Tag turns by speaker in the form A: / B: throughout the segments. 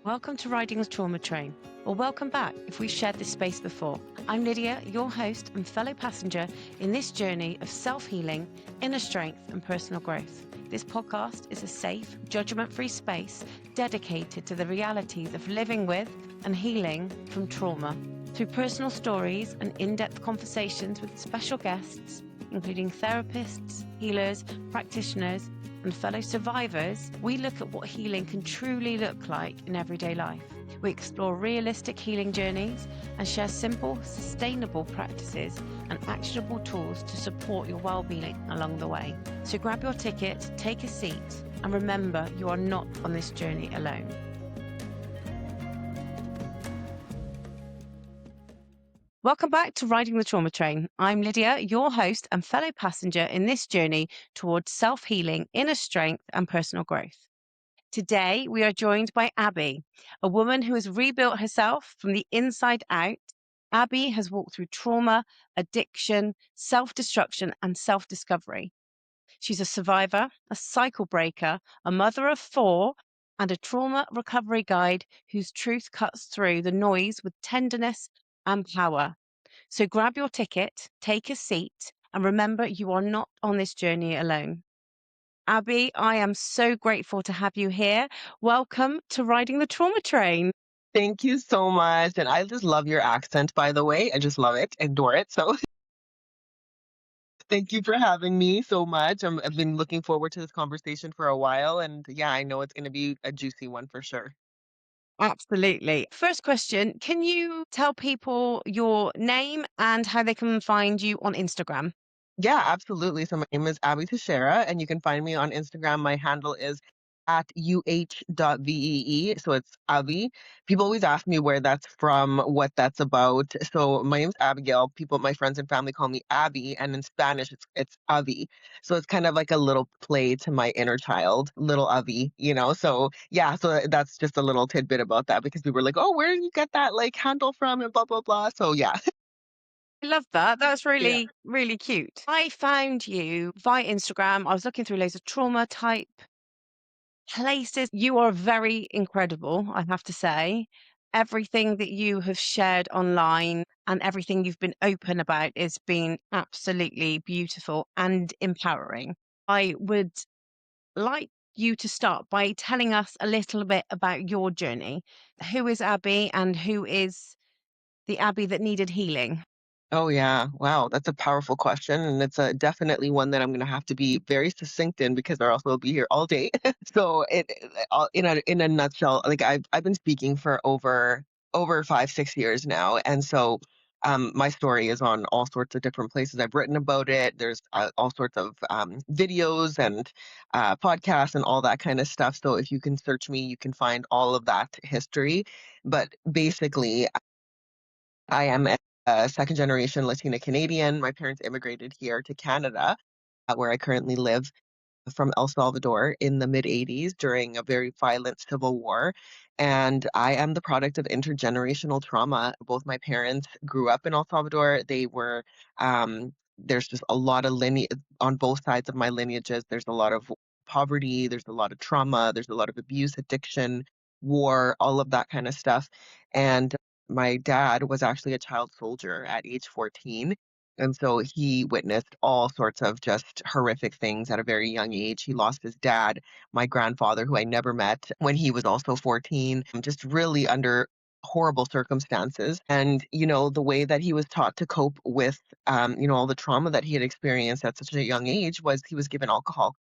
A: Welcome to Riding the Trauma Train, or welcome back if we've shared this space before. I'm Lydia, your host and fellow passenger in this journey of self-healing, inner strength and personal growth. This podcast is a safe, judgment-free space dedicated to the realities of living with and healing from trauma. Through personal stories and in-depth conversations with special guests, including therapists, healers, practitioners, and fellow survivors, we look at what healing can truly look like in everyday life. We explore realistic healing journeys and share simple, sustainable practices and actionable tools to support your well-being along the way. So grab your ticket, take a seat, and remember you are not on this journey alone. Welcome back to Riding the Trauma Train. I'm Lydia, your host and fellow passenger in this journey towards self-healing, inner strength and personal growth. Today, we are joined by Abby, a woman who has rebuilt herself from the inside out. Abby has walked through trauma, addiction, self-destruction and self-discovery. She's a survivor, a cycle breaker, a mother of 4, and a trauma recovery guide whose truth cuts through the noise with tenderness and power. So grab your ticket, take a seat, and remember you are not on this journey alone. Abby, I am so grateful to have you here. Welcome to Riding the Trauma Train.
B: Thank you so much. And I just love your accent, by the way. I just love it, adore it. So thank you for having me so much. I've been looking forward to this conversation for a while. And yeah, I know it's going to be a juicy one for sure.
A: Absolutely. First question, can you tell people your name and how they can find you on Instagram?
B: Yeah, absolutely. So my name is Abby Teixeira, and you can find me on Instagram. My handle is at uh.vee. So it's Abby. People always ask me where that's from, what that's about. So my name's Abigail. My friends and family call me Abby, and in Spanish it's Avi. So it's kind of like a little play to my inner child, little Avi. So yeah, so that's just a little tidbit about that because people were like, oh, where did you get that like handle from and blah blah blah. So yeah.
A: I love that. That's
B: Yeah.
A: really, really cute. I found you via Instagram. I was looking through loads of trauma type places. You are very incredible, I have to say. Everything that you have shared online and everything you've been open about has been absolutely beautiful and empowering. I would like you to start by telling us a little bit about your journey. Who is Abby and who is the Abby that needed healing?
B: Oh yeah. Wow, that's a powerful question, and it's definitely one that I'm going to have to be very succinct in because or else we'll be here all day. So in a nutshell, like I've been speaking for over 5 6 years now, and so my story is on all sorts of different places. I've written about it. There's all sorts of videos and podcasts and all that kind of stuff. So if you can search me, you can find all of that history. But basically, I am a second generation Latina Canadian. My parents immigrated here to Canada, where I currently live from El Salvador in the mid 80s during a very violent civil war. And I am the product of intergenerational trauma. Both my parents grew up in El Salvador. There's just a lot of lineage on both sides of my lineages. There's a lot of poverty, there's a lot of trauma, there's a lot of abuse, addiction, war, all of that kind of stuff. And my dad was actually a child soldier at age 14. And so he witnessed all sorts of just horrific things at a very young age. He lost his dad, my grandfather, who I never met when he was also 14, just really under horrible circumstances. And, the way that he was taught to cope with, all the trauma that he had experienced at such a young age was he was given alcohol.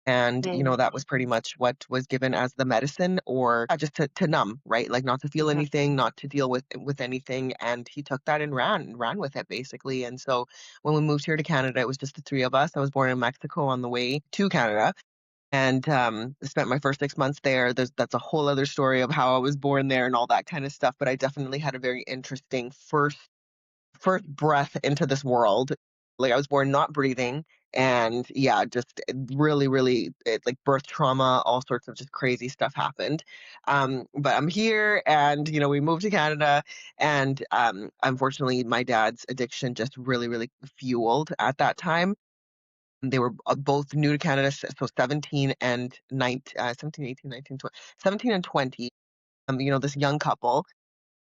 B: And,
A: Mm,
B: that was pretty much what was given as the medicine or just to numb, right? Like not to feel
A: yeah.
B: anything, not to deal with anything. And he took that and ran with it basically. And so when we moved here to Canada, it was just the three of us. I was born in Mexico on the way to Canada and spent my first 6 months there. That's a whole other story of how I was born there and all that kind of stuff. But I definitely had a very interesting first breath into this world. Like I was born not breathing, and yeah, just really, really like birth trauma, all sorts of just crazy stuff happened. But I'm here, and we moved to Canada, and unfortunately, my dad's addiction just really, really fueled at that time. They were both new to Canada, so 17 and 19, 17, 18, 19, 20, 17 and 20 this young couple.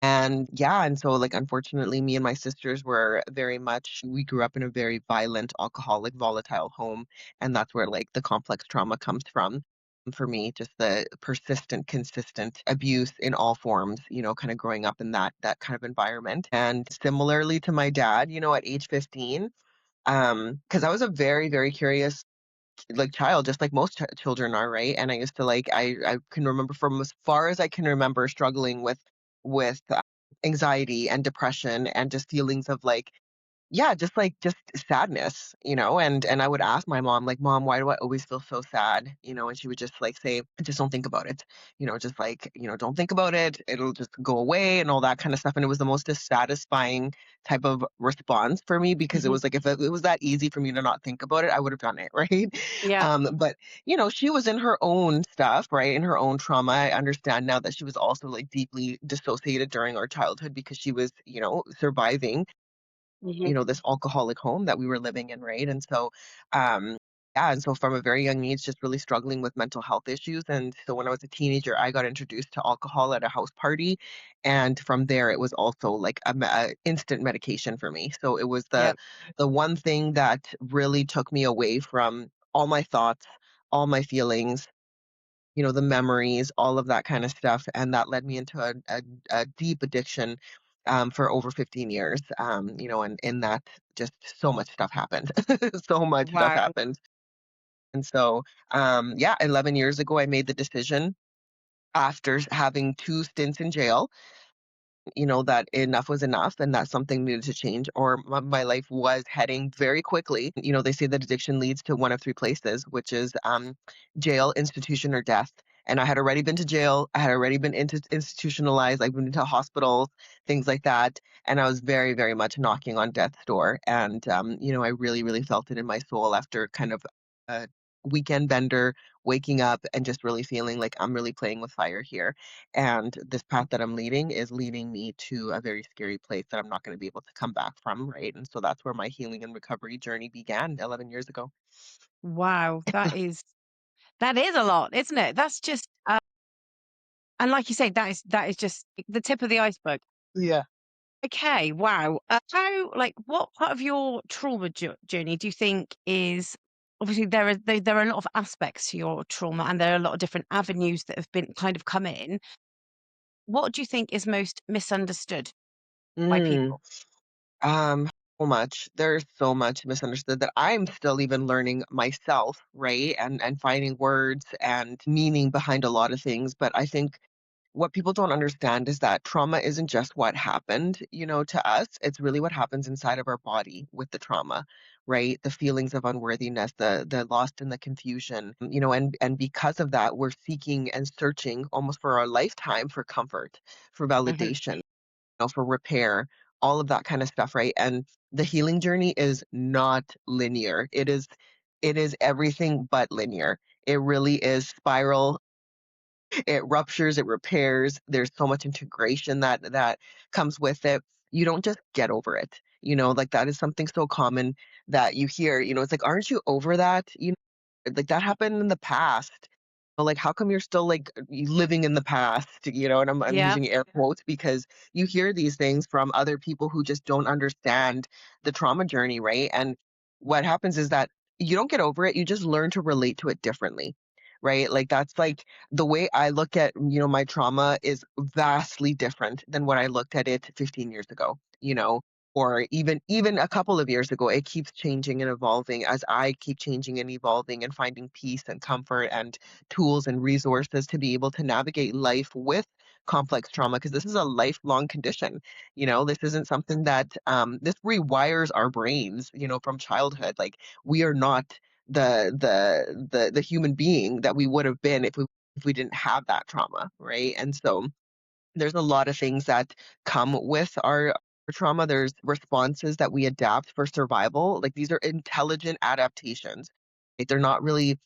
B: And yeah, and so like unfortunately me and my sisters were very much we grew up in a very violent, alcoholic, volatile home. And that's where like the complex trauma comes from. For me, just the persistent, consistent abuse in all forms, kind of growing up in that kind of environment. And similarly to my dad, at age 15, because I was a very, very curious like child, just like most children are, right? And I used to like I can remember from as far as I can remember struggling with anxiety and depression and just feelings of like yeah, just sadness, and I would ask my mom, like, "Mom, why do I always feel so sad?" And she would just like say, "Just don't think about it." Just like, "Don't think about it. It'll just go away," and all that kind of stuff. And it was the most dissatisfying type of response for me because it
A: Hmm.
B: was like if it was that easy for me to not think about it, I would have done it, right?
A: Yeah.
B: But she was in her own stuff, right? In her own trauma. I understand now that she was also like deeply dissociated during our childhood because she was, surviving
A: Hmm.
B: this alcoholic home that we were living in, right? And so, yeah, and so from a very young age, just really struggling with mental health issues. And so when I was a teenager, I got introduced to alcohol at a house party, and from there, it was also like a instant medication for me. So it was
A: Yeah.
B: the one thing that really took me away from all my thoughts, all my feelings, the memories, all of that kind of stuff. And that led me into a deep addiction for over 15 years. And in that, just so much stuff happened. So much stuff
A: Wow.
B: happened. And so, yeah, 11 years ago, I made the decision after having two stints in jail that enough was enough and that something needed to change or my life was heading very quickly. They say that addiction leads to one of three places, which is jail, institution, or death. And I had already been to jail. I had already been institutionalized. I've been into hospitals, things like that. And I was very, very much knocking on death's door. And, I really, really felt it in my soul after kind of a weekend bender, waking up and just really feeling like I'm really playing with fire here. And this path that I'm leading is leading me to a very scary place that I'm not going to be able to come back from, right? And so that's where my healing and recovery journey began 11 years ago.
A: Wow. That is a lot, isn't it? That's just, and like you say, that is just the tip of the iceberg.
B: Yeah.
A: Okay, wow. What part of your trauma journey do you think is obviously there are a lot of aspects to your trauma and there are a lot of different avenues that have been kind of come in. What do you think is most misunderstood by
B: Mm.
A: people?
B: Um, so much. There's so much misunderstood that I'm still even learning myself, right? And finding words and meaning behind a lot of things. But I think what people don't understand is that trauma isn't just what happened, to us. It's really what happens inside of our body with the trauma, right? The feelings of unworthiness, the lost and the confusion, and because of that, we're seeking and searching almost for our lifetime for comfort, for
A: Mhm.
B: validation, for repair, all of that kind of stuff, right? And the healing journey is not linear. It is everything but linear. It really is spiral. It ruptures, it repairs. There's so much integration that comes with it. You don't just get over it. Like that is something so common that you hear, it's like, aren't you over that? Like that happened in the past. But like, how come you're still like living in the past? And I'm
A: Yeah.
B: using air quotes because you hear these things from other people who just don't understand the trauma journey, right? And what happens is that you don't get over it, you just learn to relate to it differently. Right. Like that's like the way I look at, my trauma is vastly different than what I looked at it 15 years ago, or even a couple of years ago. It keeps changing and evolving as I keep changing and evolving and finding peace and comfort and tools and resources to be able to navigate life with complex trauma because this is a lifelong condition. This isn't something that this rewires our brains, from childhood. Like we are not the human being that we would have been if we didn't have that trauma, right? And so there's a lot of things that come with our trauma. There's responses that we adapt for survival. Like these are intelligent adaptations. Like, they're not really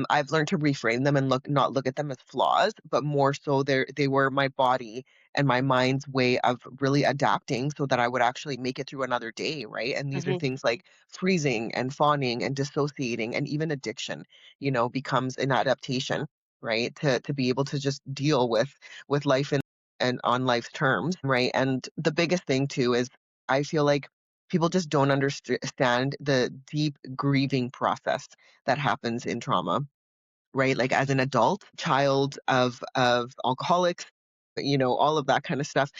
B: I've learned to reframe them and not look at them as flaws, but more so they were my body and my mind's way of really adapting so that I would actually make it through another day, right? And these are
A: Mhm.
B: things like freezing and fawning and dissociating and even addiction, becomes an adaptation. right? To be able to just deal with life and on life's terms, right? And the biggest thing too is I feel like people just don't understand the deep grieving process that happens in trauma, right? Like as an adult, child of alcoholics, all of that kind of stuff.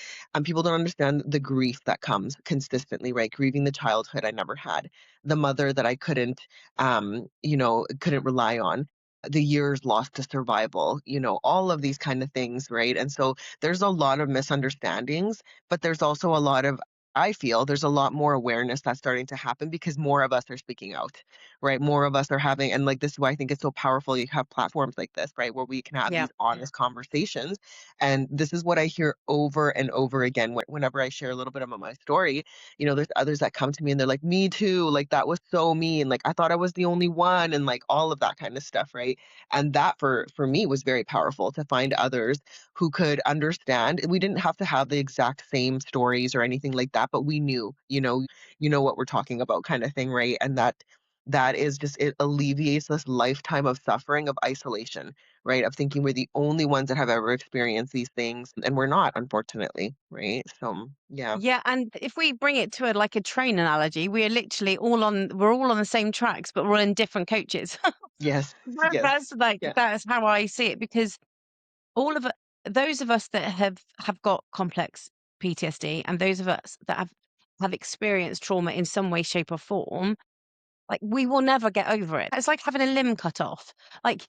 B: People don't understand the grief that comes consistently, right? Grieving the childhood I never had, the mother that I couldn't rely on, the years lost to survival, all of these kind of things, right? And so there's a lot of misunderstandings, but there's also a lot of I feel there's a lot more awareness that's starting to happen because more of us are speaking out, right? More of us are having, and like this is why I think it's so powerful. You have platforms like this, right, where we can have
A: Yeah.
B: these honest conversations. And this is what I hear over and over again whenever I share a little bit about my story. There's others that come to me and they're like, me too. Like, that was so me. And like, I thought I was the only one. And like, all of that kind of stuff, right? And that for me was very powerful to find others who could understand. We didn't have to have the exact same stories or anything like that, but we knew, what we're talking about kind of thing, right? And that is just it alleviates this lifetime of suffering, of isolation, right? Of thinking we're the only ones that have ever experienced these things, and we're not, unfortunately, right? So, yeah.
A: Yeah, and if we bring it to like a train analogy, we're all on the same tracks, but we're all in different coaches.
B: Yes, yes.
A: That's like
B: Yeah.
A: that's how I see it, because all of those of us that have got complex PTSD, and those of us that have experienced trauma in some way, shape, or form, like, we will never get over it. It's like having a limb cut off. Like,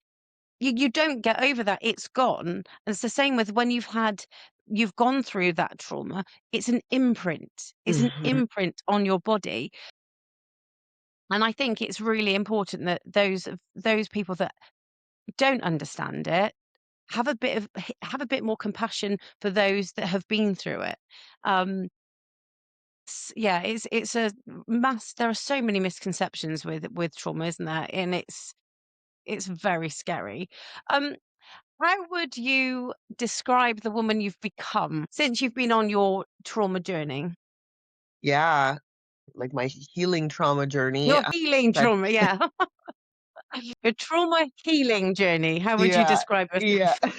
A: you don't get over that. It's gone. And it's the same with when you've gone through that trauma. It's an imprint. It's an
B: Mhm.
A: imprint on your body. And I think it's really important that those people that don't understand it have a bit more compassion for those that have been through it. Um, yeah, it's a mass. There are so many misconceptions with trauma, isn't there? And it's very scary. Um, how would you describe the woman you've become since you've been on your trauma journey?
B: Yeah, like my healing trauma journey,
A: Your healing
B: that
A: trauma, yeah. Your trauma healing journey. How would you
B: yeah,
A: describe
B: yeah.
A: yourself?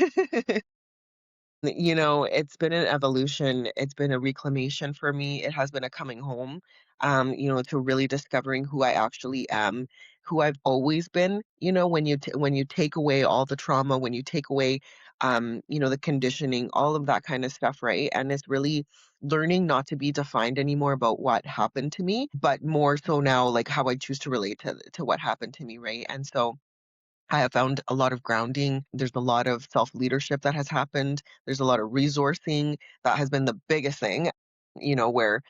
B: It's been an evolution. It's been a reclamation for me. It has been a coming home, to really discovering who I actually am, who I've always been. When you take away all the trauma, when you take away, the conditioning, all of that kind of stuff, right? And it's really learning not to be defined anymore about what happened to me, but more so now, like how I choose to relate to what happened to me, right? And so I have found a lot of grounding. There's a lot of self leadership that has happened. There's a lot of resourcing that has been the biggest thing, where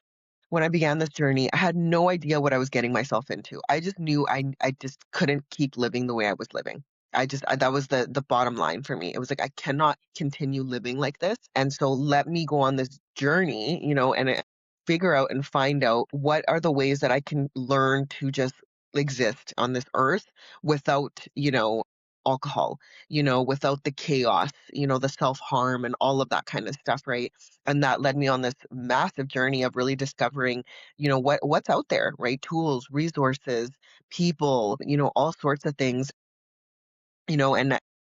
B: when I began this journey, I had no idea what I was getting myself into. I just knew I just couldn't keep living the way I was living. That was the bottom line for me. It was like I cannot continue living like this, and so let me go on this journey, and figure out and find out what are the ways that I can learn to just exist on this earth without, alcohol, without the chaos, the self-harm and all of that kind of stuff, right? And that led me on this massive journey of really discovering, what's out there, right? Tools, resources, people, all sorts of things, and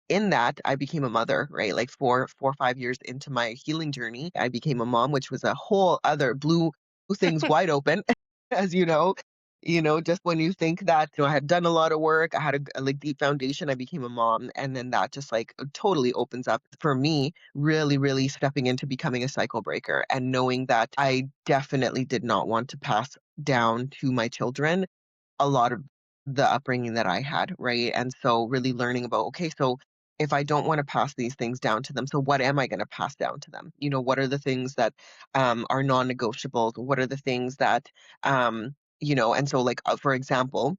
B: in that I became a mother, right? Like 4 or 5 years into my healing journey, I became a mom, which was a whole other blew things wide open, as you know. Just when you think that, I had done a lot of work, I had a like deep foundation, I became a mom. And then that just like totally opens up for me, really, really stepping into becoming a cycle breaker and knowing that I definitely did not want to pass down to my children a lot of the upbringing that I had, right? And so really learning about, okay, so if I don't want to pass these things down to them, so what am I going to pass down to them? What are the things that are non-negotiables? What are the things that, and so like, for example,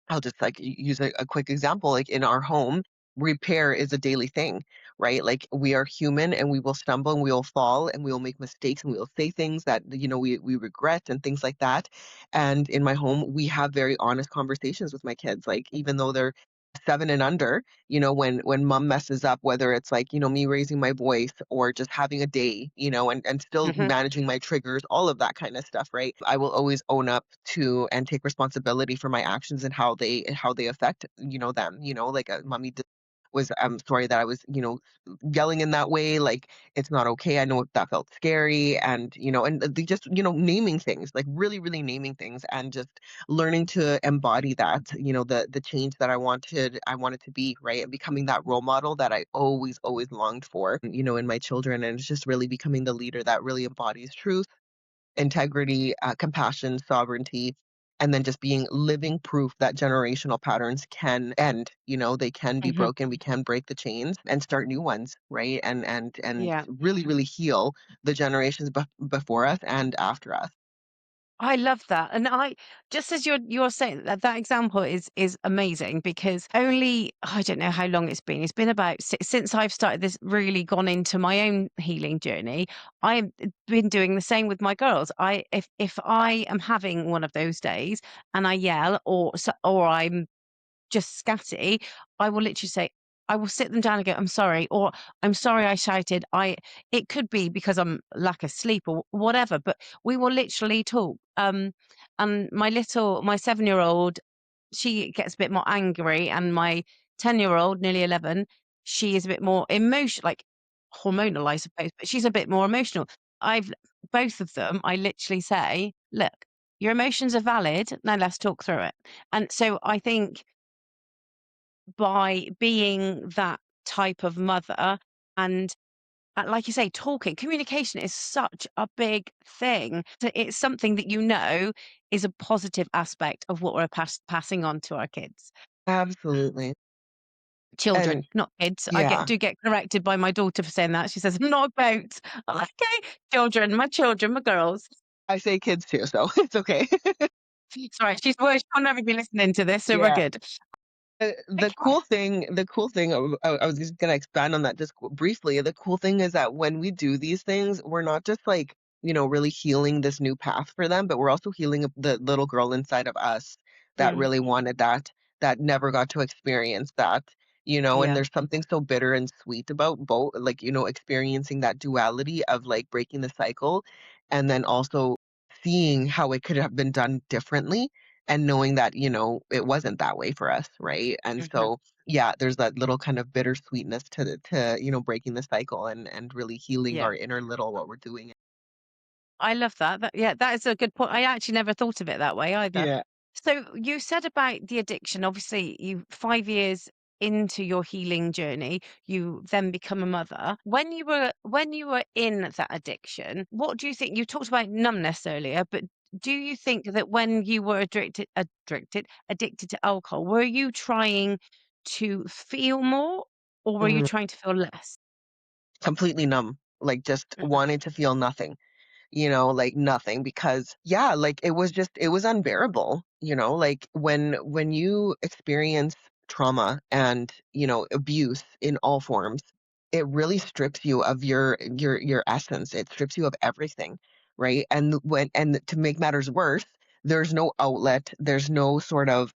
B: I'll just like use a quick example. Like in our home, repair is a daily thing, right? Like we are human and we will stumble and we will fall and we will make mistakes and we will say things that, we regret and things like that. And in my home, we have very honest conversations with my kids. Like even though they're 7 and under, when mom messes up, whether it's like, me raising my voice or just having a day, and still
A: Mhm.
B: managing my triggers, all of that kind of stuff, right? I will always own up to and take responsibility for my actions and how they affect, them, like mommy did was, I'm sorry that I was, yelling in that way. Like, it's not okay. I know that felt scary. And, and they just, naming things, like really, really naming things and just learning to embody that, the change that I wanted to be, right? And becoming that role model that I always, always longed for, in my children. And it's just really becoming the leader that really embodies truth, integrity, compassion, sovereignty, and then just being living proof that generational patterns can end. They can be
A: Mhm.
B: broken. We can break the chains and start new ones, right? And
A: Yeah.
B: really, really heal the generations before us and after us.
A: I love that. And I just as you're saying that that example is amazing because only I don't know how long it's been. It's been about since I've started this really gone into my own healing journey. I've been doing the same with my girls. I if I am having one of those days and I yell or I'm just scatty, I will literally say, I will sit them down and go, "I'm sorry," or "I'm sorry I shouted." It could be because I'm lack of sleep or whatever, but we will literally talk. And my 7-year-old, she gets a bit more angry, and my 10-year-old, nearly 11, she is a bit more like hormonal, I suppose, but she's a bit more emotional. I've both of them, I literally say, "Look, your emotions are valid. Now let's talk through it." And so I think by being that type of mother and like you say, talking, communication is such a big thing. So it's something that is a positive aspect of what we're passing on to our kids.
B: Absolutely.
A: Children,
B: And
A: not kids.
B: yeah,
A: Do get corrected by my daughter for saying that. She says, "I'm not about." I'm like, okay, children, my girls.
B: I say kids too, so it's okay.
A: Sorry, she'll never be listening to this, so we're
B: Yeah.
A: good.
B: The
A: Okay.
B: cool thing, I was just gonna expand on that just briefly. The cool thing is that when we do these things, we're not just like, really healing this new path for them, but we're also healing the little girl inside of us that
A: Mm,
B: really wanted that never got to experience that, and
A: yeah.
B: there's something so bitter and sweet about both, like, experiencing that duality of like breaking the cycle and then also seeing how it could have been done differently and knowing that, it wasn't that way for us, right? And
A: Mhm.
B: so, yeah, there's that little kind of bittersweetness breaking the cycle and really healing
A: Yeah.
B: our inner little what we're doing.
A: I love that. Yeah, that is a good point. I actually never thought of it that way either.
B: Yeah.
A: So you said about the addiction. Obviously, you 5 years into your healing journey, you then become a mother. When you were in that addiction, what do you think? You talked about numbness earlier, but do you think that when you were addicted to alcohol, were you trying to feel more, or were you
B: Mhm.
A: trying to feel less?
B: Completely numb, like just
A: Mhm.
B: wanting to feel nothing. Like nothing because yeah, like it was unbearable, like when you experience trauma and, abuse in all forms, it really strips you of your essence. It strips you of everything, right? And to make matters worse, there's no outlet, there's no sort of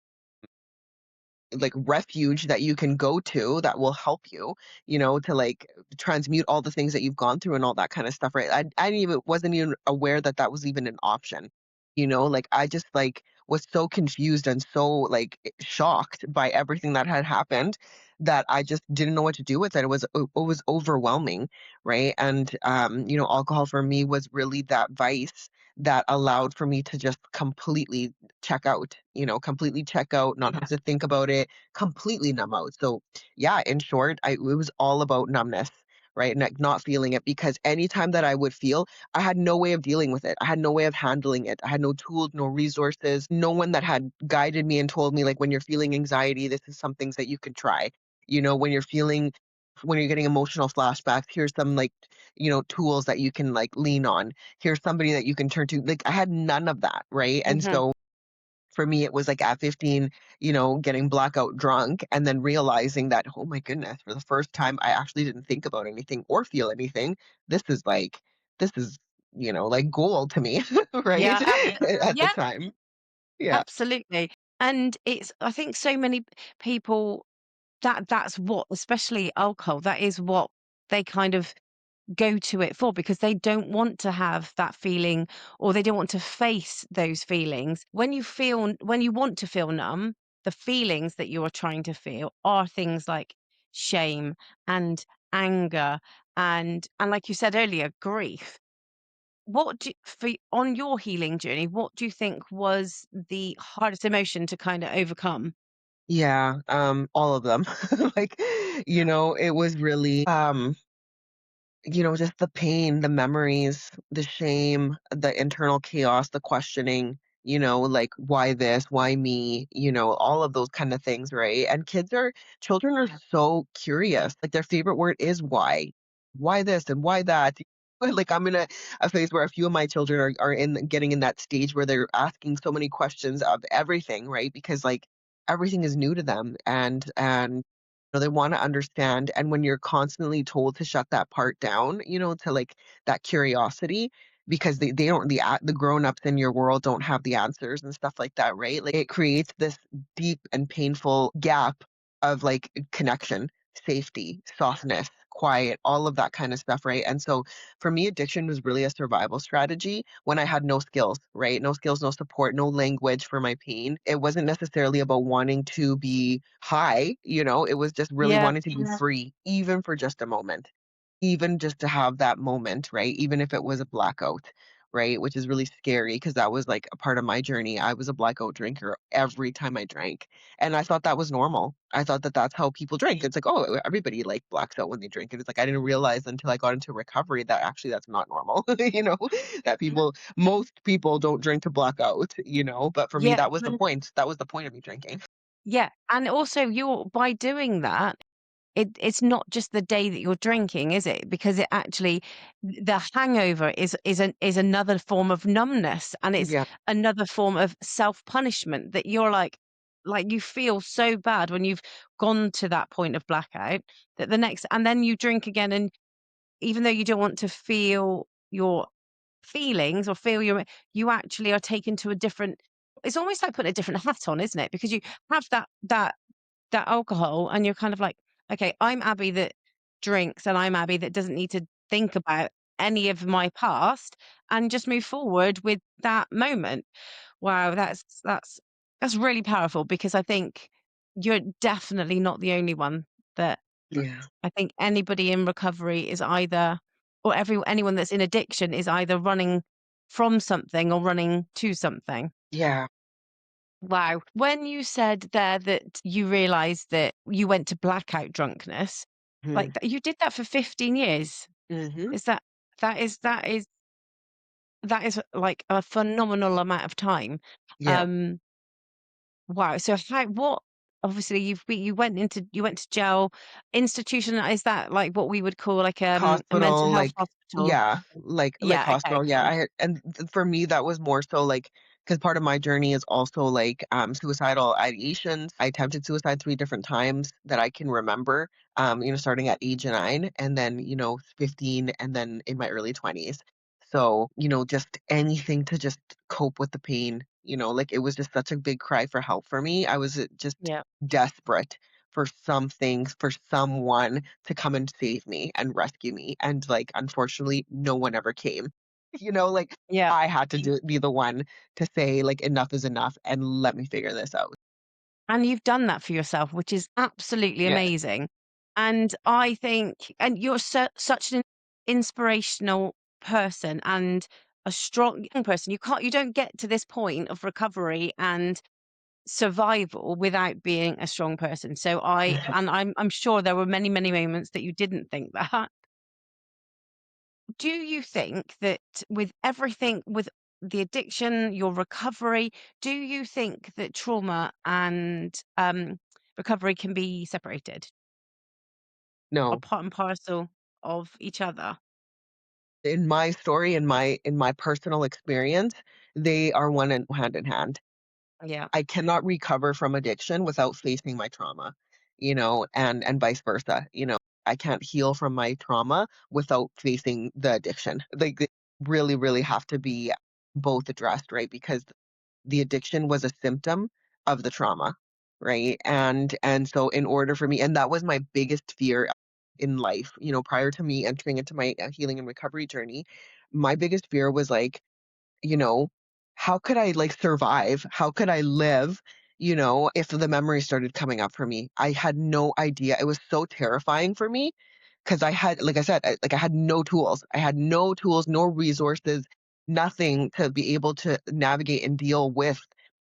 B: like refuge that you can go to that will help you, to like transmute all the things that you've gone through and all that kind of stuff, right? I didn't even wasn't even aware that that was even an option. Like I just like was so confused and so like shocked by everything that had happened that I just didn't know what to do with it. It was overwhelming, right? And alcohol for me was really that vice that allowed for me to just completely check out, not have to think about it, completely numb out. So, yeah, in short, it was all about numbness, right? And like not feeling it because anytime that I would feel, I had no way of dealing with it. I had no way of handling it. I had no tools, no resources, no one that had guided me and told me, like, when you're feeling anxiety, this is some things that you can try. When you're getting emotional flashbacks, here's some like, tools that you can like lean on. Here's somebody that you can turn to. Like, I had none of that, right? And
A: Mhm.
B: so for me, it was like at 15, getting blackout drunk and then realizing that, oh my goodness, for the first time, I actually didn't think about anything or feel anything. This is like, this is, like gold to me, right?
A: Yeah.
B: At the
A: Yeah.
B: time. Yeah.
A: Absolutely. And I think so many people that's what, especially alcohol, that is what they kind of go to it for because they don't want to have that feeling or they don't want to face those feelings. When you want to feel numb, the feelings that you are trying to feel are things like shame and anger and like you said earlier, grief. What do for on your healing journey, what do you think was the hardest emotion to kind of overcome?
B: Yeah, all of them. Like, it was really, just the pain, the memories, the shame, the internal chaos, the questioning, like, why this, why me, all of those kind of things, right? And children are so curious. Like, their favorite word is why. Why this and why that? Like, I'm in a phase where a few of my children are getting in that stage where they're asking so many questions of everything, right? Because like everything is new to them, and they want to understand. And when you're constantly told to shut that part down, to like that curiosity, because they don't, the grown-ups in your world don't have the answers and stuff like that, right? Like it creates this deep and painful gap of like connection, safety, softness, quiet, all of that kind of stuff, right? And so for me, addiction was really a survival strategy when I had no skills, right? No skills, no support, no language for my pain. It wasn't necessarily about wanting to be high, it was just really
A: Yeah.
B: wanting to be free, even for just a moment, even just to have that moment, right? Even if it was a blackout, right? Which is really scary because that was like a part of my journey. I was a blackout drinker every time I drank. And I thought that was normal. I thought that that's how people drink. It's like, oh, everybody like blacks out when they drink. And it's like, I didn't realize until I got into recovery that actually that's not normal, that most people don't drink to black out, but for me,
A: Yeah.
B: that was the point. That was the point of me drinking.
A: Yeah, and also you're by doing that, it's not just the day that you're drinking, is it? Because it actually the hangover is another form of numbness, and it's
B: Yeah.
A: another form of self-punishment that you're like you feel so bad when you've gone to that point of blackout that the next and then you drink again, and even though you don't want to feel your feelings or feel your you actually are taken to a different it's almost like putting a different hat on, isn't it? Because you have that alcohol and you're kind of like, "Okay, I'm Abby that drinks, and I'm Abby that doesn't need to think about any of my past and just move forward with that moment." Wow, that's really powerful because I think you're definitely not the only one that
B: Yeah.
A: I think anybody in recovery is either or anyone that's in addiction is either running from something or running to something.
B: Yeah.
A: Wow. When you said there that you realized that you went to blackout drunkenness, like you did that for 15 years.
B: Mm-hmm.
A: Is that is that is that is like a phenomenal amount of time.
B: Yeah.
A: Um wow. So how what obviously you went to jail institution, is that like what we would call like a mental
B: Hospital,
A: health
B: like
A: hospital?
B: yeah, like
A: Yeah, okay,
B: hospital, yeah,
A: cool.
B: I had and for me, that was more so, like because part of my journey is also, like, suicidal ideations. I attempted suicide 3 different times that I can remember, starting at age 9 and then, 15 and then in my early 20s. So, just anything to just cope with the pain, like, it was just such a big cry for help for me. I was, just
A: Yeah.
B: desperate for something, for someone to come and save me and rescue me. And like, unfortunately, no one ever came. Like
A: Yeah.
B: I had to be the one to say like enough is enough and let me figure this out.
A: And you've done that for yourself, which is absolutely
B: Yeah.
A: amazing. And I think, and you're such an inspirational person and a strong young person. You don't get to this point of recovery and survival without being a strong person. So I'm sure there were many, many moments that you didn't think that. Do you think that with everything, with the addiction, your recovery, do you think that trauma and recovery can be separated or
B: No.
A: part and parcel of each other?
B: In my story, in my personal experience, they are one and hand in hand.
A: Yeah,
B: I cannot recover from addiction without facing my trauma, and vice versa. I can't heal from my trauma without facing the addiction. Like they really, really have to be both addressed, right? Because the addiction was a symptom of the trauma, right? And so in order for me, and that was my biggest fear in life, prior to me entering into my healing and recovery journey, my biggest fear was like, you know, how could I like survive? How could I live, if the memory started coming up for me. I had no idea. It was so terrifying for me because I had, like I said, I had no tools. I had no tools, no resources, nothing to be able to navigate and deal with,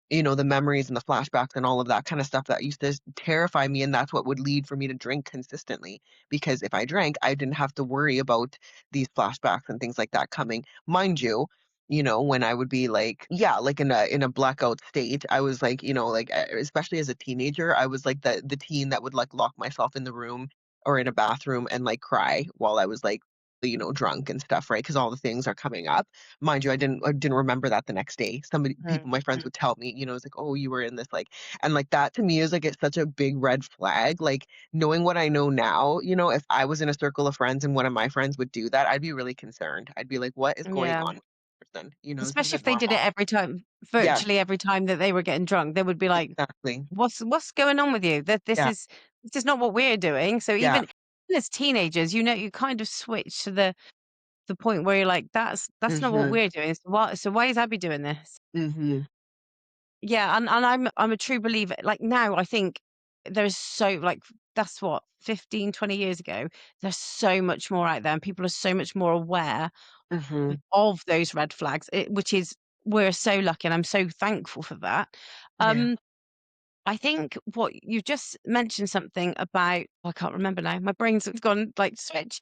B: the memories and the flashbacks and all of that kind of stuff that used to terrify me. And that's what would lead for me to drink consistently. Because if I drank, I didn't have to worry about these flashbacks and things like that coming. Mind you, when I would be like, yeah, like in a blackout state, I was like, like especially as a teenager, I was like the teen that would like lock myself in the room or in a bathroom and like cry while I was like, drunk and stuff, right? Because all the things are coming up. Mind you, I didn't remember that the next day. People, my friends would tell me, it's like, oh, you were in this like, and like that to me is like it's such a big red flag. Like knowing what I know now, if I was in a circle of friends and one of my friends would do that, I'd be really concerned. I'd be like, what is going
A: Yeah.
B: on with this person? This
A: Especially
B: isn't
A: if they did it
B: normal.
A: every time,
B: Yes,
A: virtually every time that they were getting drunk, they would be like,
B: exactly.
A: what's going on with you? That
B: Yeah,
A: this is not what we're doing." So
B: yeah.
A: even as teenagers, you kind of switch to the point where you're like, that's not what
B: Mhm.
A: we're doing. So why is Abby doing this?
B: Mhm.
A: Yeah, and I'm a true believer. Like now, I think there's so like that's what 15, 20 years ago. There's so much more out there, and people are so much more aware
B: Mhm.
A: of those red flags, which is we're so lucky, and I'm so thankful for that.
B: Yeah.
A: Um, I think what you just mentioned something about I can't remember now. My brain's gone like switch.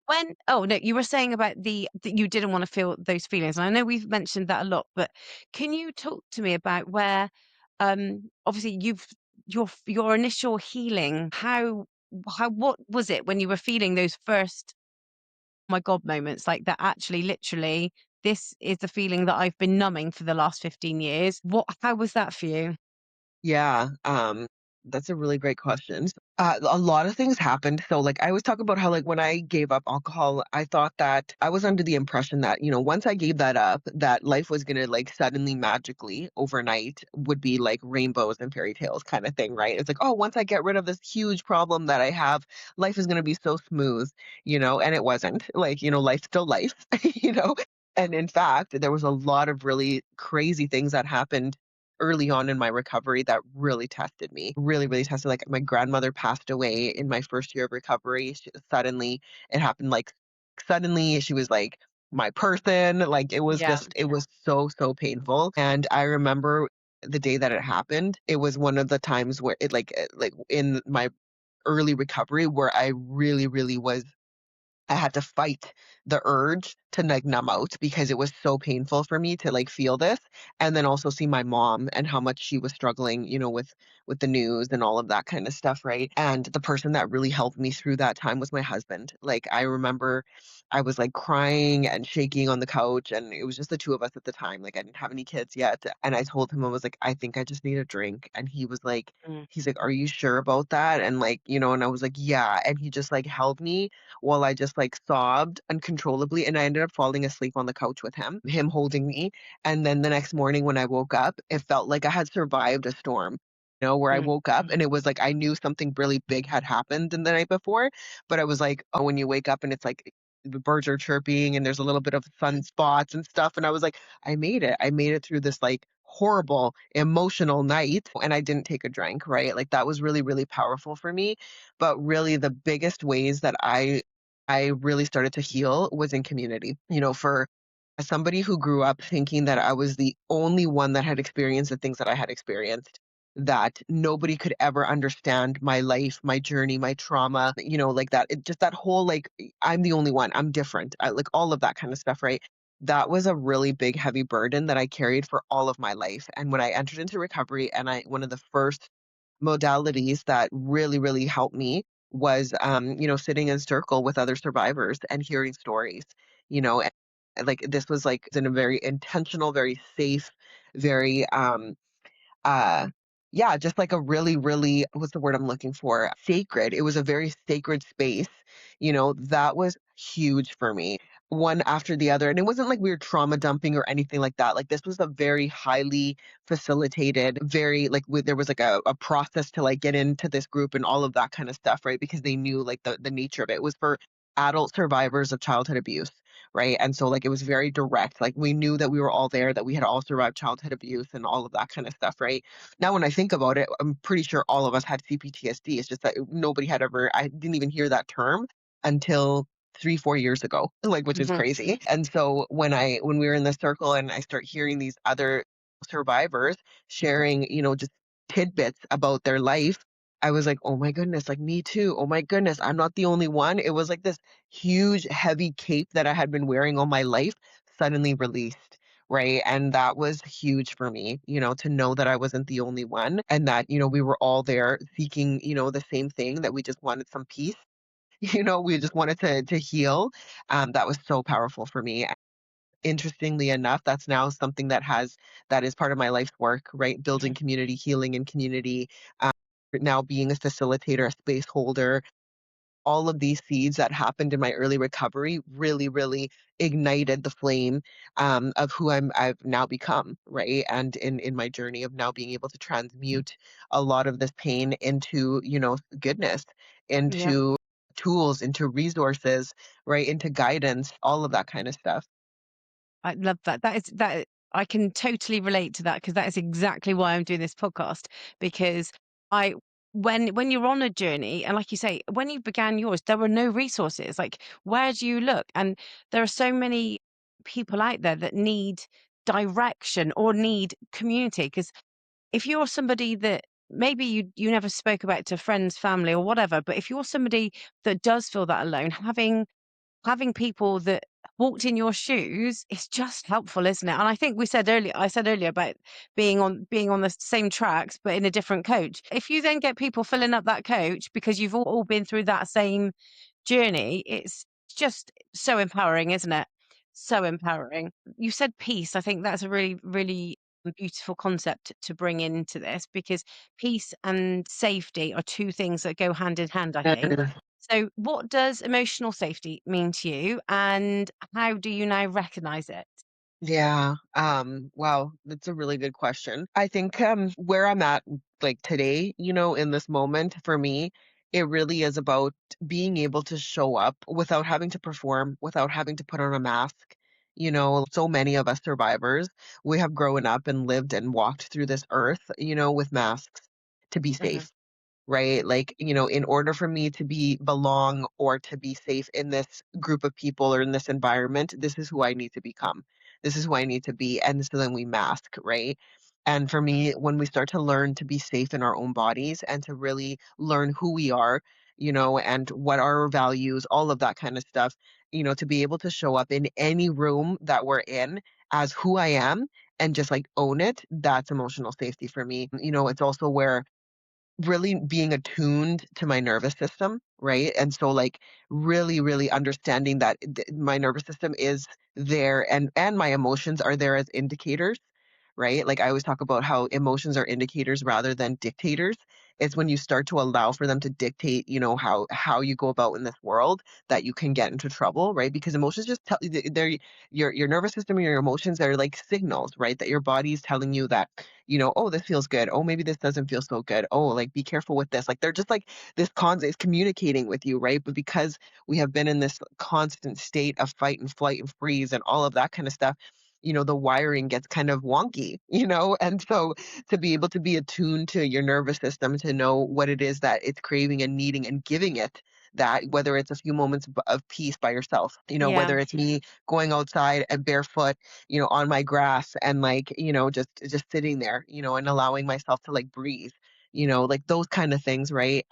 A: When oh, no, you were saying about that you didn't wanna feel those feelings, and I know we've mentioned that a lot, but can you talk to me about where, obviously your initial healing, how what was it when you were feeling those first, "My God" moments, like, that actually literally, this is the feeling that I've been numbing for the last 15 years. How was that for you?
B: Yeah, that's a really great question. A lot of things happened. So, like, I always talk about how, like, when I gave up alcohol, I thought that I was under the impression that, once I gave that up, that life was gonna, like, suddenly, magically, overnight, would be like rainbows and fairy tales kind of thing, right? It's like, oh, once I get rid of this huge problem that I have, life is gonna be so smooth, and it wasn't. Like, life's still life, you know? And in fact, there was a lot of really crazy things that happened early on in my recovery that really tested me, really, really tested. Like my grandmother passed away in my first year of recovery. Suddenly, it happened like suddenly she was like my person. Like
A: Yeah,
B: it was so, so painful. And I remember the day that it happened, it was one of the times where like in my early recovery where I really, really was I had to fight the urge to like numb out because it was so painful for me to like feel this and then also see my mom and how much she was struggling, with the news and all of that kind of stuff, right? And the person that really helped me through that time was my husband. Like I remember I was like crying and shaking on the couch and it was just the two of us at the time. Like I didn't have any kids yet. And I told him I was like, I think I just need a drink. And
A: mm,
B: he's like, are you sure about that? And like, and I was like, yeah. And he just like held me while I just like sobbed uncontrollably. And I ended up falling asleep on the couch with him holding me. And then the next morning when I woke up, it felt like I had survived a storm. Where I
A: mm,
B: woke up and it was like I knew something really big had happened in the night before, but I was like, oh, when you wake up and it's like the birds are chirping and there's a little bit of sunspots and stuff. And I was like, I made it. I made it through this like horrible emotional night and I didn't take a drink, right? Like that was really, really powerful for me. But really the biggest ways that I really started to heal was in community. For as somebody who grew up thinking that I was the only one that had experienced the things that I had experienced, that nobody could ever understand my life, my journey, my trauma, like that. Just that whole like, I'm the only one, I'm different, like all of that kind of stuff, right? That was a really big, heavy burden that I carried for all of my life. And when I entered into recovery, one of the first modalities that really, really helped me was, sitting in circle with other survivors and hearing stories, like this was like in a very intentional, very safe, very, uh, yeah, just like a really, really, what's the word I'm looking for? Sacred. It was a very sacred space. That was huge for me. One after the other. And it wasn't like we were trauma dumping or anything like that. Like this was a very highly facilitated, very like there was like a process to like get into this group and all of that kind of stuff, right? Because they knew like the nature of it. It was for adult survivors of childhood abuse, right? And so like it was very direct. Like we knew that we were all there, that we had all survived childhood abuse and all of that kind of stuff, right? Now when I think about it, I'm pretty sure all of us had CPTSD. It's just that nobody had ever, I didn't even hear that term until 3, 4 years ago, like, which is
A: Hmm.
B: crazy. And so when we were in the circle and I start hearing these other survivors sharing, just tidbits about their life, I was like, oh my goodness, like me too. Oh my goodness, I'm not the only one. It was like this huge, heavy cape that I had been wearing all my life suddenly released. Right. And that was huge for me, to know that I wasn't the only one and that, we were all there seeking, the same thing, that we just wanted some peace. We just wanted to heal. That was so powerful for me. Interestingly enough, that's now something that is part of my life's work, right? Building community, healing in community, now being a facilitator, a space holder, all of these seeds that happened in my early recovery really, really ignited the flame of who I've now become, right? And in my journey of now being able to transmute a lot of this pain into, goodness,
A: Yeah.
B: into tools, into resources, right? Into guidance, all of that kind of stuff.
A: I love that. That I can totally relate to that because that is exactly why I'm doing this podcast. Because I when you're on a journey, and like you say, when you began yours, there were no resources. Like, where do you look? And there are so many people out there that need direction or need community. Because if you're somebody that maybe you never spoke about to friends, family, or whatever, but if you're somebody that does feel that alone, having people that walked in your shoes is just helpful, isn't it? And I think I said earlier about being on the same tracks, but in a different coach. If you then get people filling up that coach because you've all been through that same journey, it's just so empowering, isn't it? So empowering. You said peace. I think that's a really, really beautiful concept to bring into this because peace and safety are two things that go hand in hand, I think. So, what does emotional safety mean to you, and how do you now recognize it?
B: Yeah. Wow, that's a really good question. I think where I'm at like today, in this moment for me, it really is about being able to show up without having to perform, without having to put on a mask. So many of us survivors, we have grown up and lived and walked through this earth, with masks to be
A: Hmm.
B: safe, right? Like, in order for me to belong or to be safe in this group of people or in this environment, this is who I need to become. This is who I need to be. And so then we mask, right? And for me, when we start to learn to be safe in our own bodies and to really learn who we are, and what are our values, all of that kind of stuff, to be able to show up in any room that we're in as who I am and just like own it, that's emotional safety for me. It's also where really being attuned to my nervous system, right? And so like really, really understanding that my nervous system is there and my emotions are there as indicators, right? Like I always talk about how emotions are indicators rather than dictators. It's when you start to allow for them to dictate, how you go about in this world that you can get into trouble, right? Because emotions just tell they're your nervous system and your emotions are like signals, right? That your body's telling you that, oh, this feels good. Oh, maybe this doesn't feel so good. Oh, like be careful with this. Like they're just like this is communicating with you, right? But because we have been in this constant state of fight and flight and freeze and all of that kind of stuff, the wiring gets kind of wonky, and so to be able to be attuned to your nervous system, to know what it is that it's craving and needing and giving it that, whether it's a few moments of peace by yourself,
A: Yeah.
B: whether it's me going outside and barefoot, on my grass and like, just sitting there, and allowing myself to like breathe, like those kind of things, right?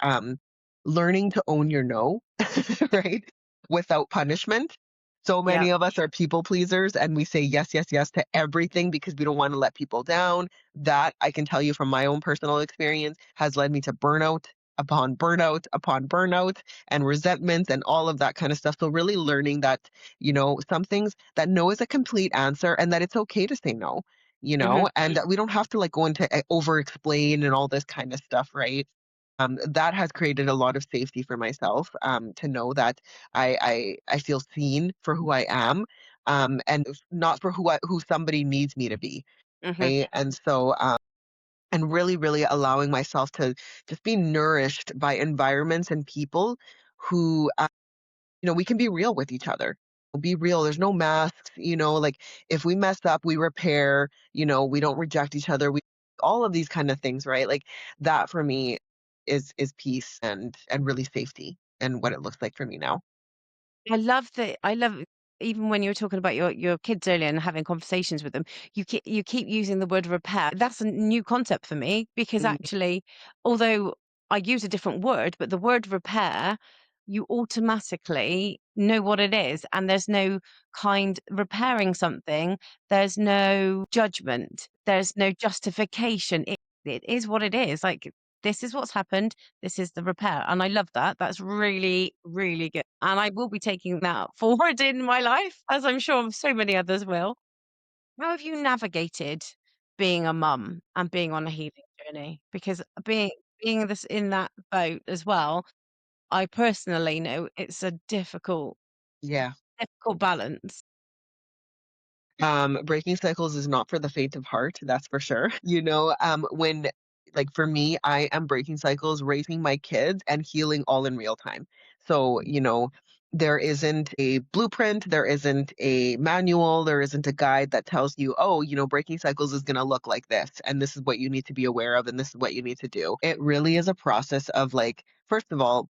B: Learning to own your no, right? Without punishment. So
A: Yeah.
B: many of us are people pleasers and we say yes, yes, yes to everything because we don't want to let people down. That I can tell you from my own personal experience has led me to burnout upon burnout upon burnout and resentments and all of that kind of stuff. So really learning that, some things that no is a complete answer and that it's okay to say no,
A: Hmm.
B: and that we don't have to like go into over explain and all this kind of stuff, right? That has created a lot of safety for myself, to know that I feel seen for who I am, and not for who somebody needs me to be,
A: Hmm.
B: right? And so, and really, really allowing myself to just be nourished by environments and people who, we can be real with each other. be real. There's no masks, like if we mess up, we repair, we don't reject each other. We all of these kind of things, right? Like that for me is peace and really safety and what it looks like for me now.
A: I love even when you were talking about your kids earlier and having conversations with them, you keep using the word repair. That's a new concept for me because
B: Mm,
A: actually, although I use a different word, but the word repair, you automatically know what it is, and there's no kind repairing something, there's no judgment, there's no justification. It is what it is. Like this is what's happened. This is the repair. And I love that. That's really, really good. And I will be taking that forward in my life, as I'm sure so many others will. How have you navigated being a mum and being on a healing journey? Because being this in that boat as well, I personally know it's a
B: yeah.
A: difficult balance.
B: Breaking cycles is not for the faint of heart, that's for sure. When like for me, I am breaking cycles, raising my kids and healing all in real time. So, there isn't a blueprint, there isn't a manual, there isn't a guide that tells you, oh, breaking cycles is going to look like this, and this is what you need to be aware of, and this is what you need to do. It really is a process of like, first of all,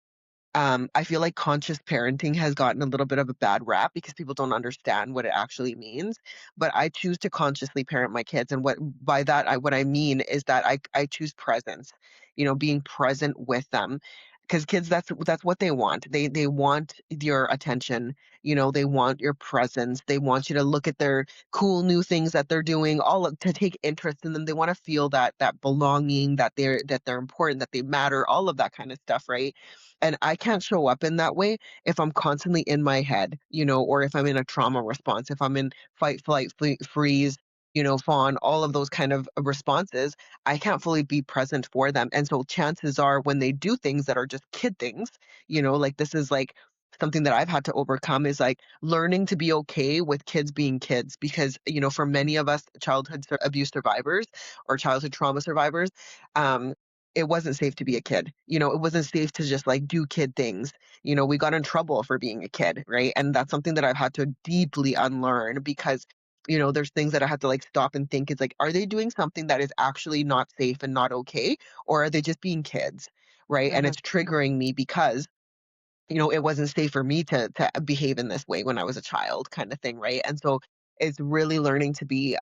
B: I feel like conscious parenting has gotten a little bit of a bad rap because people don't understand what it actually means. But I choose to consciously parent my kids, and what I mean is that I choose presence, being present with them. Because kids, that's what they want. They want your attention. They want your presence. They want you to look at their cool new things that they're doing, to take interest in them. They want to feel that belonging, that they're important, that they matter, all of that kind of stuff, right? And I can't show up in that way if I'm constantly in my head, or if I'm in a trauma response, if I'm in fight, flight, freeze, fawn, all of those kind of responses, I can't fully be present for them. And so chances are when they do things that are just kid things, like this is like something that I've had to overcome is like learning to be okay with kids being kids because, for many of us childhood abuse survivors or childhood trauma survivors, um, it wasn't safe to be a kid. It wasn't safe to just like do kid things. We got in trouble for being a kid, right? And that's something that I've had to deeply unlearn because, there's things that I had to like stop and think it's like, are they doing something that is actually not safe and not okay? Or are they just being kids? Right. And
A: Mhm.
B: it's triggering me because it wasn't safe for me to behave in this way when I was a child kind of thing, right? And so it's really learning to be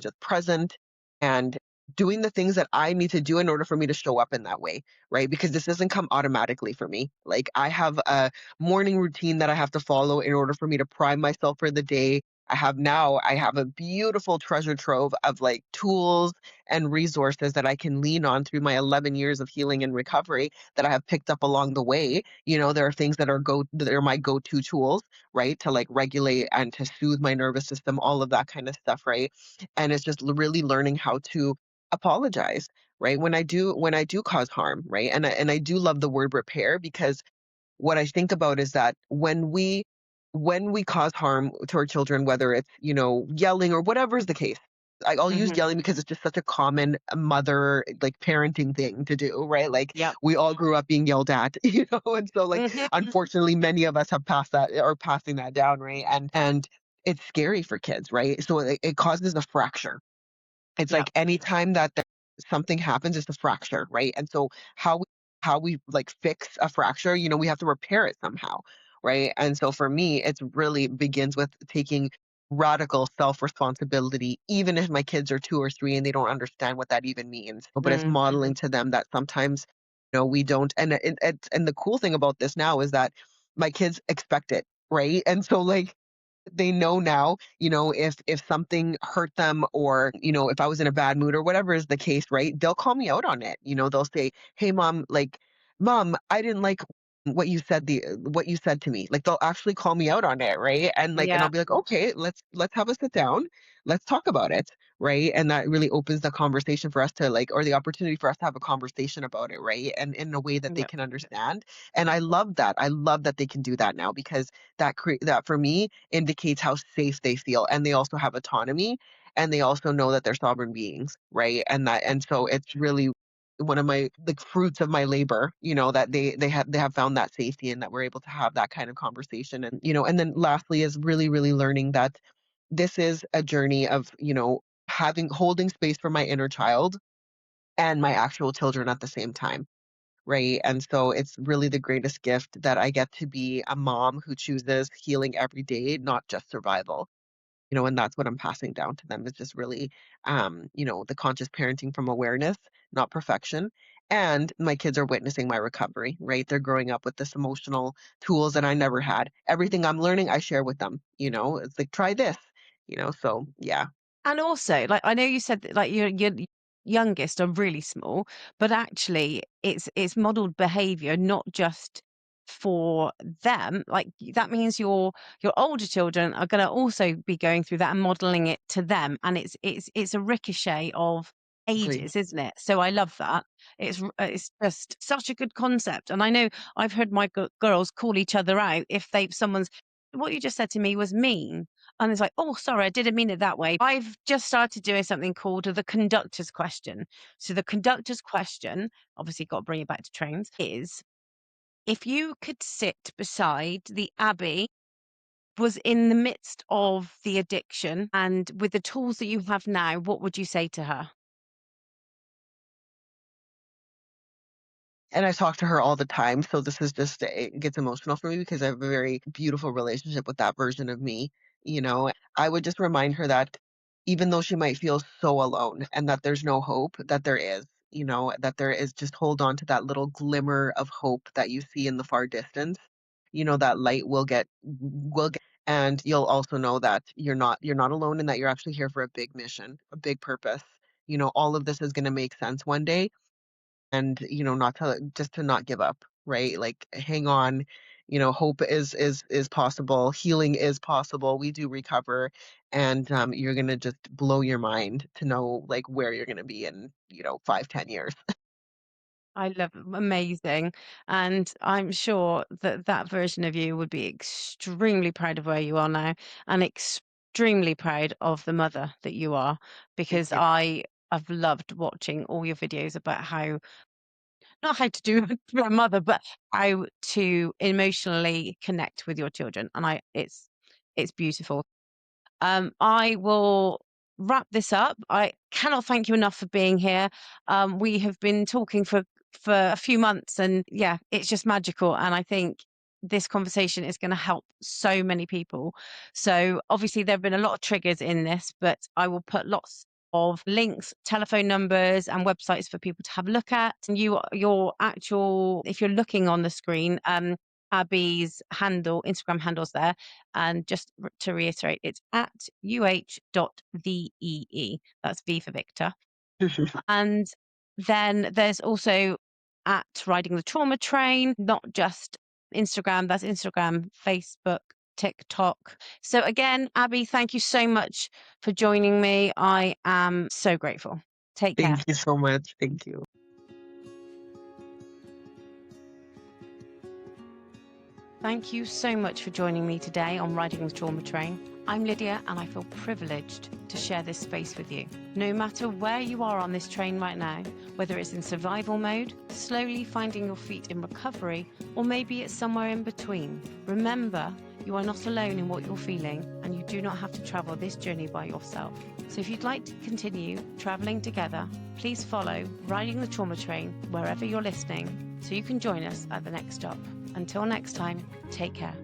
B: just present and doing the things that I need to do in order for me to show up in that way, right? Because this doesn't come automatically for me. Like I have a morning routine that I have to follow in order for me to prime myself for the day. I have a beautiful treasure trove of like tools and resources that I can lean on through my 11 years of healing and recovery that I have picked up along the way. There are things that are my go-to tools, right? To like regulate and to soothe my nervous system, all of that kind of stuff, right? And it's just really learning how to apologize, right? When I do cause harm, right? And I do love the word repair because what I think about is that when we cause harm to our children, whether it's, yelling or whatever is the case. I'll use
A: Mhm.
B: yelling because it's just such a common mother like parenting thing to do, right? Like
A: Yep.
B: we all grew up being yelled at, and so like
A: Mhm.
B: unfortunately many of us have passed that or passing that down, right? And it's scary for kids, right? So it causes a fracture. It's
A: Yep.
B: like anytime that something happens, it's a fracture, right? And so how we how we like fix a fracture, we have to repair it somehow, right? And so for me, it's really begins with taking radical self-responsibility, even if my kids are 2 or 3 and they don't understand what that even means. But it's
A: Mm.
B: modeling to them that sometimes, we don't. And the cool thing about this now is that my kids expect it, right? And so like they know now, if something hurt them or, if I was in a bad mood or whatever is the case, right? They'll call me out on it. They'll say, "Hey mom, like mom, I didn't like what you said to me." Like they'll actually call me out on it, right? And I'll
A: Yeah.
B: be like, "Okay, let's have a sit down. Let's talk about it." Right? And that really opens the conversation for us to like or the opportunity for us to have a conversation about it, right? And in a way that they
A: Yep.
B: can understand. And I love that. I love that they can do that now because that for me indicates how safe they feel and they also have autonomy and they also know that they're sovereign beings, right? And so it's really one of my like fruits of my labor, that they have found that safety and that we're able to have that kind of conversation. And, and then lastly is really, really learning that this is a journey of, having holding space for my inner child and my actual children at the same time. Right. And so it's really the greatest gift that I get to be a mom who chooses healing every day, not just survival. And that's what I'm passing down to them is just really, the conscious parenting from awareness, not perfection. And my kids are witnessing my recovery, right? They're growing up with this emotional tools that I never had. Everything I'm learning, I share with them, it's like, try this, so yeah.
A: And also, like, I know you said that, like, your youngest are really small, but actually it's modeled behavior, not just for them. Like, that means your older children are gonna also be going through that and modeling it to them, and it's a ricochet of
B: Exactly.
A: ages, isn't it? So I love that. It's just such a good concept, and I know I've heard my girls call each other out if they've someone's "What you just said to me was mean." And it's like, "Oh, sorry, I didn't mean it that way." I've just started doing something called the conductor's question. So the conductor's question, obviously got to bring it back to trains, is if you could sit beside the Abby was in the midst of the addiction and with the tools that you have now, what would you say to her?
B: And I talk to her all the time, so this is just it gets emotional for me because I have a very beautiful relationship with that version of me, you know? I would just remind her that even though she might feel so alone and that there's no hope, that there is, that there is, just hold on to that little glimmer of hope that you see in the far distance. That light will get, and you'll also know that you're not alone and that you're actually here for a big mission, a big purpose. All of this is going to make sense one day, and not to just to not give up, right? Like, hang on. Hope is possible, healing is possible, we do recover. And you're gonna just blow your mind to know like where you're gonna be in 5-10 years.
A: I love it. Amazing. And I'm sure that that version of you would be extremely proud of where you are now and extremely proud of the mother that you are,
B: Thank
A: because
B: you.
A: I've loved watching all your videos about how, not how to do it for a mother, but how to emotionally connect with your children. And it's beautiful. I will wrap this up. I cannot thank you enough for being here. We have been talking for a few months, and yeah, it's just magical. And I think this conversation is going to help so many people. So obviously, there have been a lot of triggers in this, but I will put lots of links, telephone numbers, and websites for people to have a look at. And your actual, if you're looking on the screen, Abby's Instagram handles there. And just to reiterate, it's at uh.thee. That's V for Victor. And then there's also at Riding the Trauma Train, not just Instagram, that's Instagram, Facebook, TikTok. So again, Abby, thank you so much for joining me. I am so grateful. Take care.
B: Thank you so much. Thank you.
A: Thank you so much for joining me today on Riding the Trauma Train. I'm Lydia, and I feel privileged to share this space with you. No matter where you are on this train right now, whether it's in survival mode, slowly finding your feet in recovery, or maybe it's somewhere in between, remember, you are not alone in what you're feeling, and you do not have to travel this journey by yourself. So if you'd like to continue traveling together, please follow Riding the Trauma Train wherever you're listening so you can join us at the next stop. Until next time, take care.